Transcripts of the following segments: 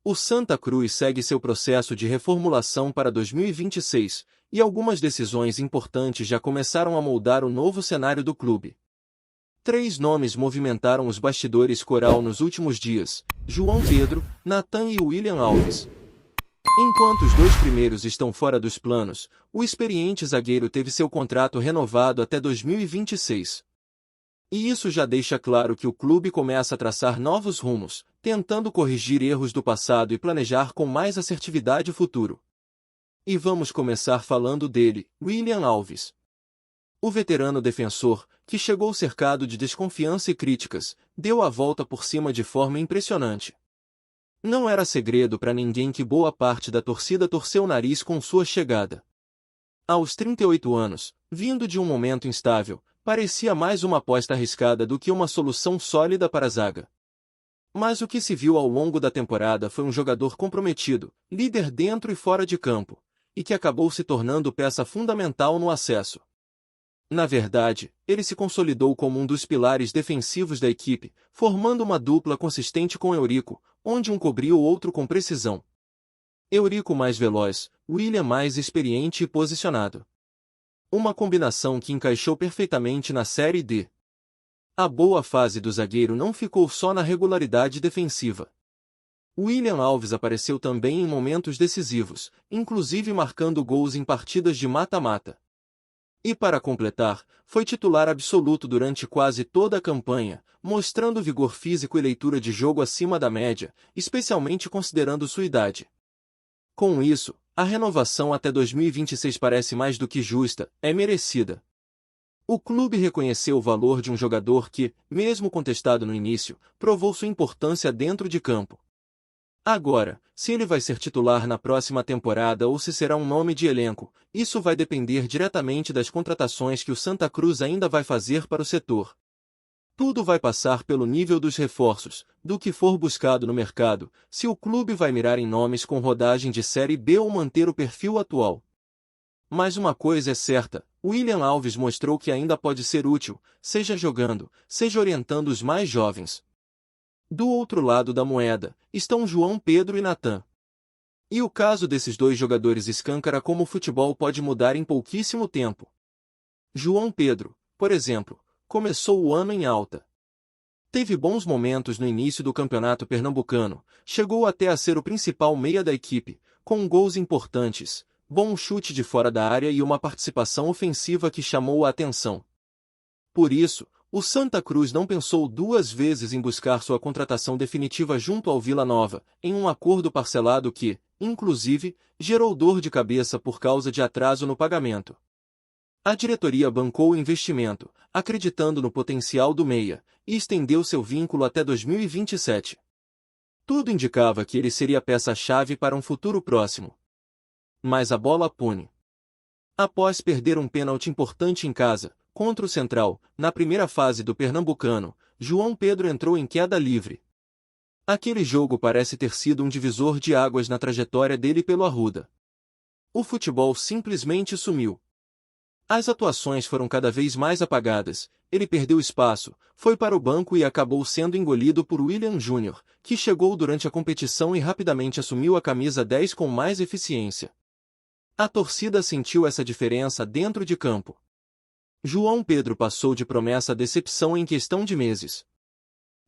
O Santa Cruz segue seu processo de reformulação para 2026, e algumas decisões importantes já começaram a moldar o novo cenário do clube. 3 nomes movimentaram os bastidores coral nos últimos dias: João Pedro, Natan e William Alves. Enquanto os 2 primeiros estão fora dos planos, o experiente zagueiro teve seu contrato renovado até 2026. E isso já deixa claro que o clube começa a traçar novos rumos, tentando corrigir erros do passado e planejar com mais assertividade o futuro. E vamos começar falando dele, William Alves. O veterano defensor, que chegou cercado de desconfiança e críticas, deu a volta por cima de forma impressionante. Não era segredo para ninguém que boa parte da torcida torceu o nariz com sua chegada. Aos 38 anos, vindo de um momento instável, parecia mais uma aposta arriscada do que uma solução sólida para a zaga. Mas o que se viu ao longo da temporada foi um jogador comprometido, líder dentro e fora de campo, e que acabou se tornando peça fundamental no acesso. Na verdade, ele se consolidou como um dos pilares defensivos da equipe, formando uma dupla consistente com Eurico, onde um cobria o outro com precisão. Eurico mais veloz, William mais experiente e posicionado. Uma combinação que encaixou perfeitamente na Série D. A boa fase do zagueiro não ficou só na regularidade defensiva. William Alves apareceu também em momentos decisivos, inclusive marcando gols em partidas de mata-mata. E para completar, foi titular absoluto durante quase toda a campanha, mostrando vigor físico e leitura de jogo acima da média, especialmente considerando sua idade. Com isso, a renovação até 2026 parece mais do que justa, é merecida. O clube reconheceu o valor de um jogador que, mesmo contestado no início, provou sua importância dentro de campo. Agora, se ele vai ser titular na próxima temporada ou se será um nome de elenco, isso vai depender diretamente das contratações que o Santa Cruz ainda vai fazer para o setor. Tudo vai passar pelo nível dos reforços, do que for buscado no mercado, se o clube vai mirar em nomes com rodagem de Série B ou manter o perfil atual. Mas uma coisa é certa, William Alves mostrou que ainda pode ser útil, seja jogando, seja orientando os mais jovens. Do outro lado da moeda, estão João Pedro e Natan. E o caso desses 2 jogadores escancara como o futebol pode mudar em pouquíssimo tempo. João Pedro, por exemplo, começou o ano em alta. Teve bons momentos no início do campeonato pernambucano, chegou até a ser o principal meia da equipe, com gols importantes, bom chute de fora da área e uma participação ofensiva que chamou a atenção. Por isso, o Santa Cruz não pensou 2 vezes em buscar sua contratação definitiva junto ao Vila Nova, em um acordo parcelado que, inclusive, gerou dor de cabeça por causa de atraso no pagamento. A diretoria bancou o investimento, acreditando no potencial do meia, e estendeu seu vínculo até 2027. Tudo indicava que ele seria peça-chave para um futuro próximo. Mas a bola pune. Após perder um pênalti importante em casa, contra o Central, na primeira fase do Pernambucano, João Pedro entrou em queda livre. Aquele jogo parece ter sido um divisor de águas na trajetória dele pelo Arruda. O futebol simplesmente sumiu. As atuações foram cada vez mais apagadas, ele perdeu espaço, foi para o banco e acabou sendo engolido por William Júnior, que chegou durante a competição e rapidamente assumiu a camisa 10 com mais eficiência. A torcida sentiu essa diferença dentro de campo. João Pedro passou de promessa a decepção em questão de meses.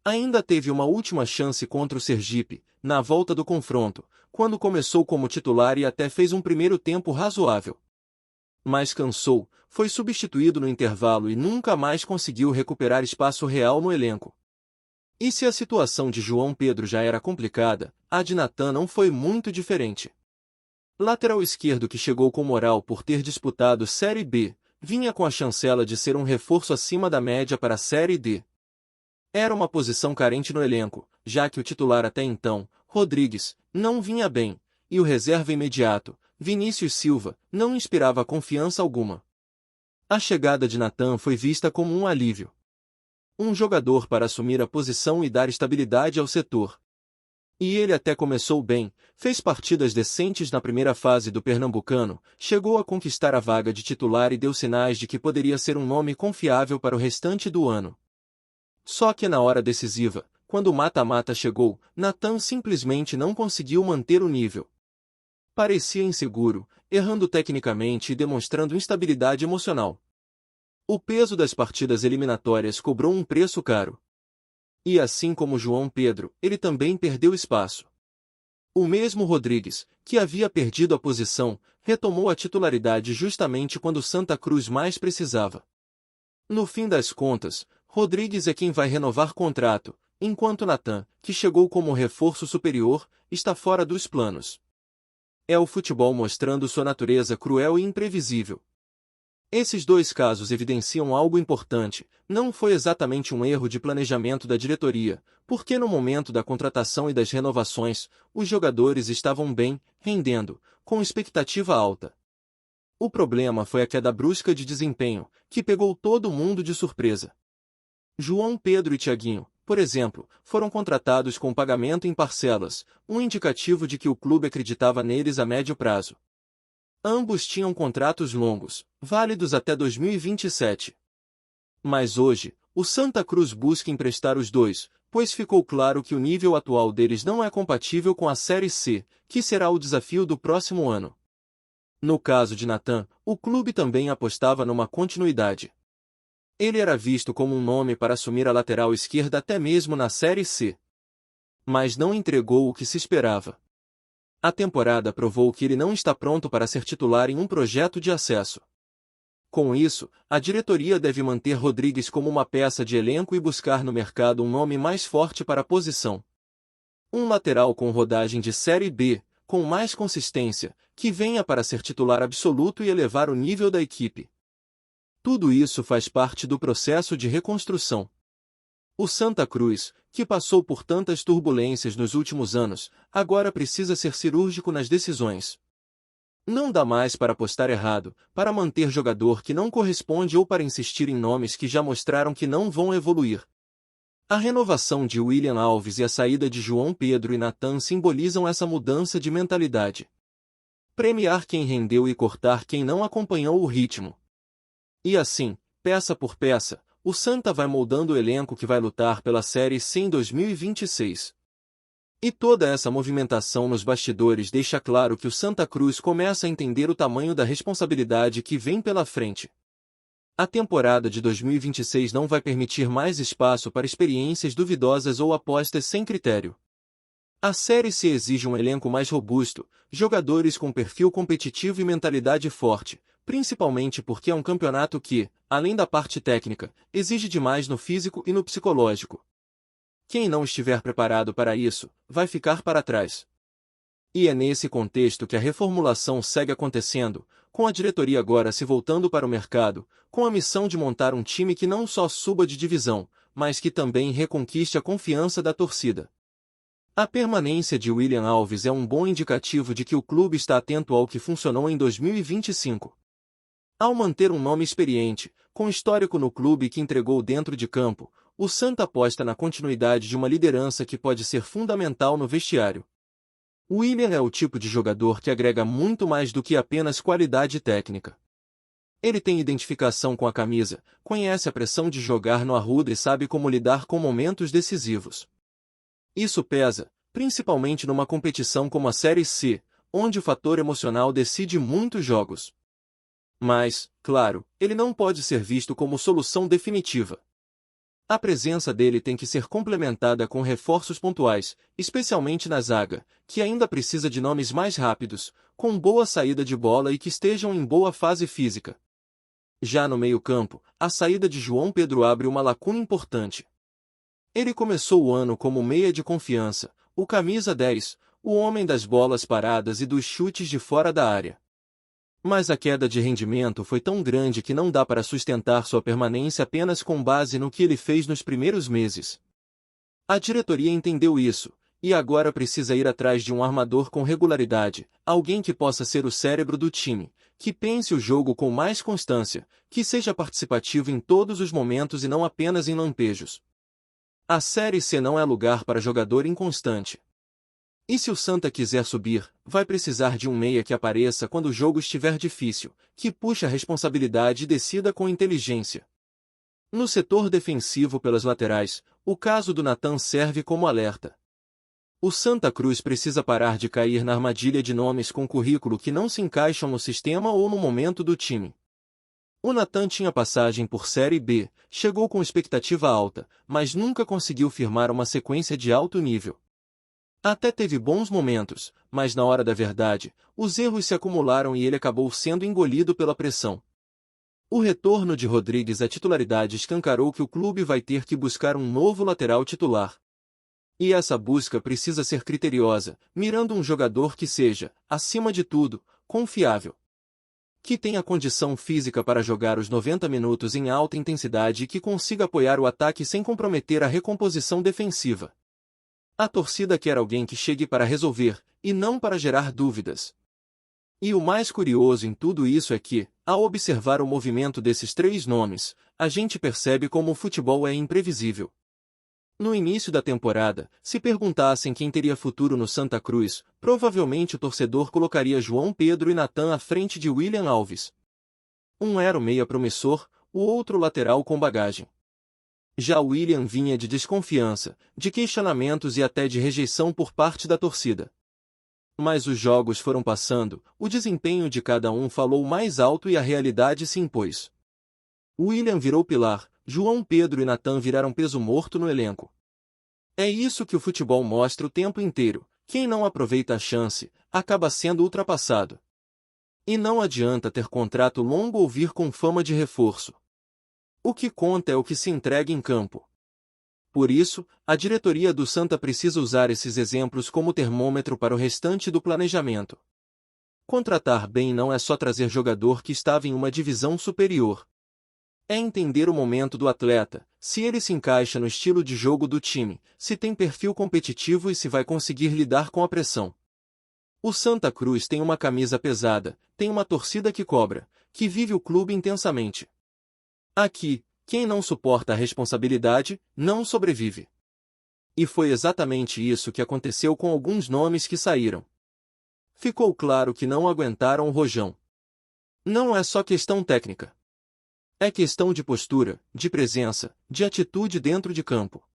Ainda teve uma última chance contra o Sergipe, na volta do confronto, quando começou como titular e até fez um primeiro tempo razoável. Mas cansou, foi substituído no intervalo e nunca mais conseguiu recuperar espaço real no elenco. E se a situação de João Pedro já era complicada, a de Natan não foi muito diferente. Lateral esquerdo que chegou com moral por ter disputado Série B, vinha com a chancela de ser um reforço acima da média para a Série D. Era uma posição carente no elenco, já que o titular até então, Rodrigues, não vinha bem, e o reserva imediato, Vinícius Silva, não inspirava confiança alguma. A chegada de Natan foi vista como um alívio. Um jogador para assumir a posição e dar estabilidade ao setor. E ele até começou bem, fez partidas decentes na primeira fase do Pernambucano, chegou a conquistar a vaga de titular e deu sinais de que poderia ser um nome confiável para o restante do ano. Só que na hora decisiva, quando o mata-mata chegou, Nathan simplesmente não conseguiu manter o nível. Parecia inseguro, errando tecnicamente e demonstrando instabilidade emocional. O peso das partidas eliminatórias cobrou um preço caro. E assim como João Pedro, ele também perdeu espaço. O mesmo Rodrigues, que havia perdido a posição, retomou a titularidade justamente quando Santa Cruz mais precisava. No fim das contas, Rodrigues é quem vai renovar contrato, enquanto Nathan, que chegou como reforço superior, está fora dos planos. É o futebol mostrando sua natureza cruel e imprevisível. Esses dois casos evidenciam algo importante: não foi exatamente um erro de planejamento da diretoria, porque no momento da contratação e das renovações, os jogadores estavam bem, rendendo, com expectativa alta. O problema foi a queda brusca de desempenho, que pegou todo mundo de surpresa. João Pedro e Thiaguinho, por exemplo, foram contratados com pagamento em parcelas, um indicativo de que o clube acreditava neles a médio prazo. Ambos tinham contratos longos, válidos até 2027. Mas hoje, o Santa Cruz busca emprestar os dois, pois ficou claro que o nível atual deles não é compatível com a Série C, que será o desafio do próximo ano. No caso de Nathan, o clube também apostava numa continuidade. Ele era visto como um nome para assumir a lateral esquerda até mesmo na Série C. Mas não entregou o que se esperava. A temporada provou que ele não está pronto para ser titular em um projeto de acesso. Com isso, a diretoria deve manter Rodrigues como uma peça de elenco e buscar no mercado um nome mais forte para a posição. Um lateral com rodagem de Série B, com mais consistência, que venha para ser titular absoluto e elevar o nível da equipe. Tudo isso faz parte do processo de reconstrução. O Santa Cruz, que passou por tantas turbulências nos últimos anos, agora precisa ser cirúrgico nas decisões. Não dá mais para apostar errado, para manter jogador que não corresponde ou para insistir em nomes que já mostraram que não vão evoluir. A renovação de William Alves e a saída de João Pedro e Nathan simbolizam essa mudança de mentalidade. Premiar quem rendeu e cortar quem não acompanhou o ritmo. E assim, peça por peça, o Santa vai moldando o elenco que vai lutar pela Série C em 2026. E toda essa movimentação nos bastidores deixa claro que o Santa Cruz começa a entender o tamanho da responsabilidade que vem pela frente. A temporada de 2026 não vai permitir mais espaço para experiências duvidosas ou apostas sem critério. A Série C exige um elenco mais robusto, jogadores com perfil competitivo e mentalidade forte, principalmente porque é um campeonato que, além da parte técnica, exige demais no físico e no psicológico. Quem não estiver preparado para isso, vai ficar para trás. E é nesse contexto que a reformulação segue acontecendo, com a diretoria agora se voltando para o mercado, com a missão de montar um time que não só suba de divisão, mas que também reconquiste a confiança da torcida. A permanência de William Alves é um bom indicativo de que o clube está atento ao que funcionou em 2025. Ao manter um nome experiente, com histórico no clube que entregou dentro de campo, o Santa aposta na continuidade de uma liderança que pode ser fundamental no vestiário. William é o tipo de jogador que agrega muito mais do que apenas qualidade técnica. Ele tem identificação com a camisa, conhece a pressão de jogar no Arruda e sabe como lidar com momentos decisivos. Isso pesa, principalmente numa competição como a Série C, onde o fator emocional decide muitos jogos. Mas, claro, ele não pode ser visto como solução definitiva. A presença dele tem que ser complementada com reforços pontuais, especialmente na zaga, que ainda precisa de nomes mais rápidos, com boa saída de bola e que estejam em boa fase física. Já no meio-campo, a saída de João Pedro abre uma lacuna importante. Ele começou o ano como meia de confiança, o camisa 10, o homem das bolas paradas e dos chutes de fora da área. Mas a queda de rendimento foi tão grande que não dá para sustentar sua permanência apenas com base no que ele fez nos primeiros meses. A diretoria entendeu isso, e agora precisa ir atrás de um armador com regularidade, alguém que possa ser o cérebro do time, que pense o jogo com mais constância, que seja participativo em todos os momentos e não apenas em lampejos. A Série C não é lugar para jogador inconstante. E se o Santa quiser subir, vai precisar de um meia que apareça quando o jogo estiver difícil, que puxe a responsabilidade e decida com inteligência. No setor defensivo pelas laterais, O caso do Nathan serve como alerta. O Santa Cruz precisa parar de cair na armadilha de nomes com currículo que não se encaixam no sistema ou no momento do time. O Nathan tinha passagem por Série B, chegou com expectativa alta, mas nunca conseguiu firmar uma sequência de alto nível. Até teve bons momentos, mas na hora da verdade, os erros se acumularam e ele acabou sendo engolido pela pressão. O retorno de Rodrigues à titularidade escancarou que o clube vai ter que buscar um novo lateral titular. E essa busca precisa ser criteriosa, mirando um jogador que seja, acima de tudo, confiável. Que tenha condição física para jogar os 90 minutos em alta intensidade e que consiga apoiar o ataque sem comprometer a recomposição defensiva. A torcida quer alguém que chegue para resolver, e não para gerar dúvidas. E o mais curioso em tudo isso é que, ao observar o movimento desses três nomes, a gente percebe como o futebol é imprevisível. No início da temporada, se perguntassem quem teria futuro no Santa Cruz, provavelmente o torcedor colocaria João Pedro e Nathan à frente de William Alves. Um era o meia promissor, o outro lateral com bagagem. Já William vinha de desconfiança, de questionamentos e até de rejeição por parte da torcida. Mas os jogos foram passando, o desempenho de cada um falou mais alto e a realidade se impôs. William virou pilar, João Pedro e Nathan viraram peso morto no elenco. É isso que o futebol mostra o tempo inteiro: quem não aproveita a chance, acaba sendo ultrapassado. E não adianta ter contrato longo ou vir com fama de reforço. O que conta é o que se entrega em campo. Por isso, a diretoria do Santa precisa usar esses exemplos como termômetro para o restante do planejamento. Contratar bem não é só trazer jogador que estava em uma divisão superior. É entender o momento do atleta, se ele se encaixa no estilo de jogo do time, se tem perfil competitivo e se vai conseguir lidar com a pressão. O Santa Cruz tem uma camisa pesada, tem uma torcida que cobra, que vive o clube intensamente. Aqui, quem não suporta a responsabilidade, não sobrevive. E foi exatamente isso que aconteceu com alguns nomes que saíram. Ficou claro que não aguentaram o rojão. Não é só questão técnica. É questão de postura, de presença, de atitude dentro de campo.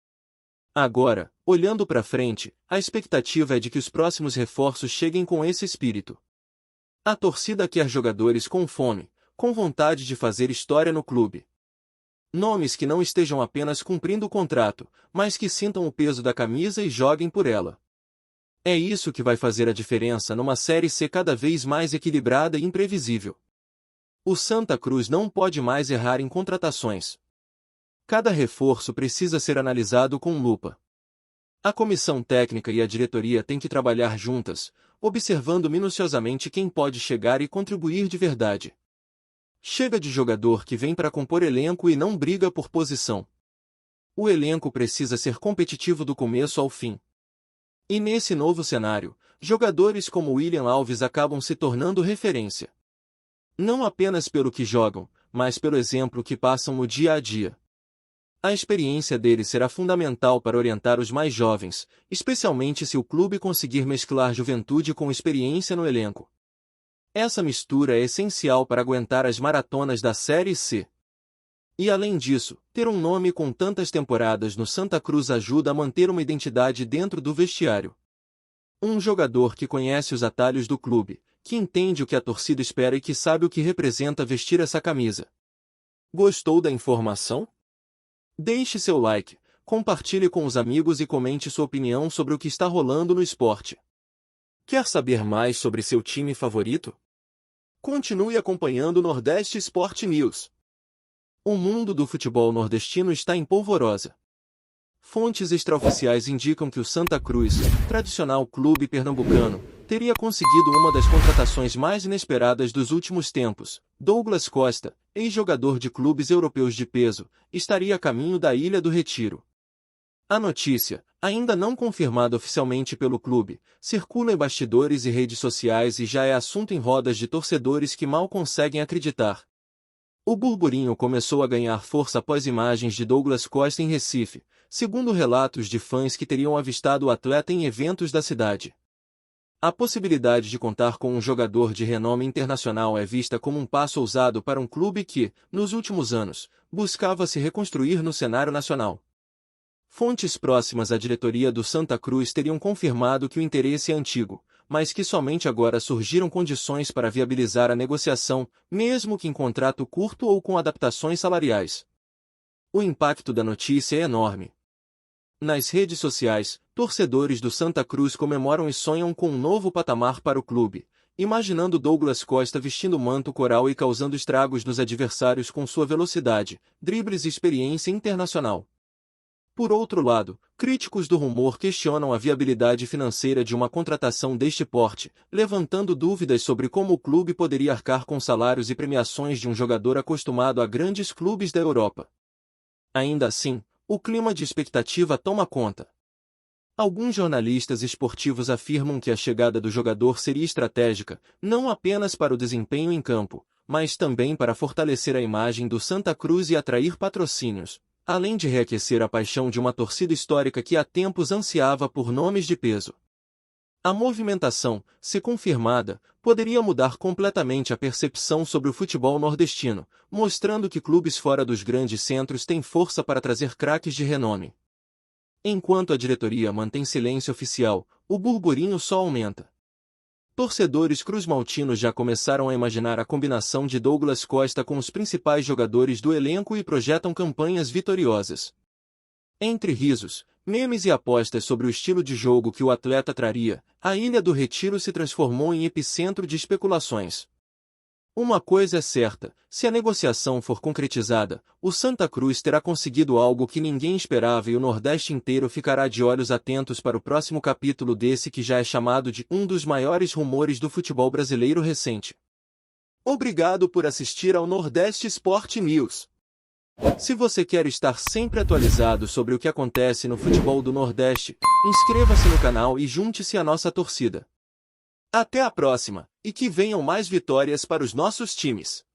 Agora, olhando para frente, a expectativa é de que os próximos reforços cheguem com esse espírito. A torcida quer jogadores com fome, com vontade de fazer história no clube. Nomes que não estejam apenas cumprindo o contrato, mas que sintam o peso da camisa e joguem por ela. É isso que vai fazer a diferença numa Série C cada vez mais equilibrada e imprevisível. O Santa Cruz não pode mais errar em contratações. Cada reforço precisa ser analisado com lupa. A comissão técnica e a diretoria têm que trabalhar juntas, observando minuciosamente quem pode chegar e contribuir de verdade. Chega de jogador que vem para compor elenco e não briga por posição. O elenco precisa ser competitivo do começo ao fim. E nesse novo cenário, jogadores como William Alves acabam se tornando referência. Não apenas pelo que jogam, mas pelo exemplo que passam no dia a dia. A experiência dele será fundamental para orientar os mais jovens, especialmente se o clube conseguir mesclar juventude com experiência no elenco. Essa mistura é essencial para aguentar as maratonas da Série C. E além disso, ter um nome com tantas temporadas no Santa Cruz ajuda a manter uma identidade dentro do vestiário. Um jogador que conhece os atalhos do clube, que entende o que a torcida espera e que sabe o que representa vestir essa camisa. Gostou da informação? Deixe seu like, compartilhe com os amigos e comente sua opinião sobre o que está rolando no esporte. Quer saber mais sobre seu time favorito? Continue acompanhando o Nordeste Sport News. O mundo do futebol nordestino está em polvorosa. Fontes extraoficiais indicam que o Santa Cruz, tradicional clube pernambucano, teria conseguido uma das contratações mais inesperadas dos últimos tempos. Douglas Costa, ex-jogador de clubes europeus de peso, estaria a caminho da Ilha do Retiro. A notícia, ainda não confirmada oficialmente pelo clube, circula em bastidores e redes sociais e já é assunto em rodas de torcedores que mal conseguem acreditar. O burburinho começou a ganhar força após imagens de Douglas Costa em Recife, segundo relatos de fãs que teriam avistado o atleta em eventos da cidade. A possibilidade de contar com um jogador de renome internacional é vista como um passo ousado para um clube que, nos últimos anos, buscava se reconstruir no cenário nacional. Fontes próximas à diretoria do Santa Cruz teriam confirmado que o interesse é antigo, mas que somente agora surgiram condições para viabilizar a negociação, mesmo que em contrato curto ou com adaptações salariais. O impacto da notícia é enorme. Nas redes sociais, torcedores do Santa Cruz comemoram e sonham com um novo patamar para o clube, imaginando Douglas Costa vestindo manto coral e causando estragos nos adversários com sua velocidade, dribles e experiência internacional. Por outro lado, críticos do rumor questionam a viabilidade financeira de uma contratação deste porte, levantando dúvidas sobre como o clube poderia arcar com salários e premiações de um jogador acostumado a grandes clubes da Europa. Ainda assim, o clima de expectativa toma conta. Alguns jornalistas esportivos afirmam que a chegada do jogador seria estratégica, não apenas para o desempenho em campo, mas também para fortalecer a imagem do Santa Cruz e atrair patrocínios, além de reaquecer a paixão de uma torcida histórica que há tempos ansiava por nomes de peso. A movimentação, se confirmada, poderia mudar completamente a percepção sobre o futebol nordestino, mostrando que clubes fora dos grandes centros têm força para trazer craques de renome. Enquanto a diretoria mantém silêncio oficial, o burburinho só aumenta. Torcedores cruzmaltinos já começaram a imaginar a combinação de Douglas Costa com os principais jogadores do elenco e projetam campanhas vitoriosas. Entre risos, memes e apostas sobre o estilo de jogo que o atleta traria, a Ilha do Retiro se transformou em epicentro de especulações. Uma coisa é certa, se a negociação for concretizada, o Santa Cruz terá conseguido algo que ninguém esperava e o Nordeste inteiro ficará de olhos atentos para o próximo capítulo desse que já é chamado de um dos maiores rumores do futebol brasileiro recente. Obrigado por assistir ao Nordeste Sport News. Se você quer estar sempre atualizado sobre o que acontece no futebol do Nordeste, inscreva-se no canal e junte-se à nossa torcida. Até a próxima, e que venham mais vitórias para os nossos times!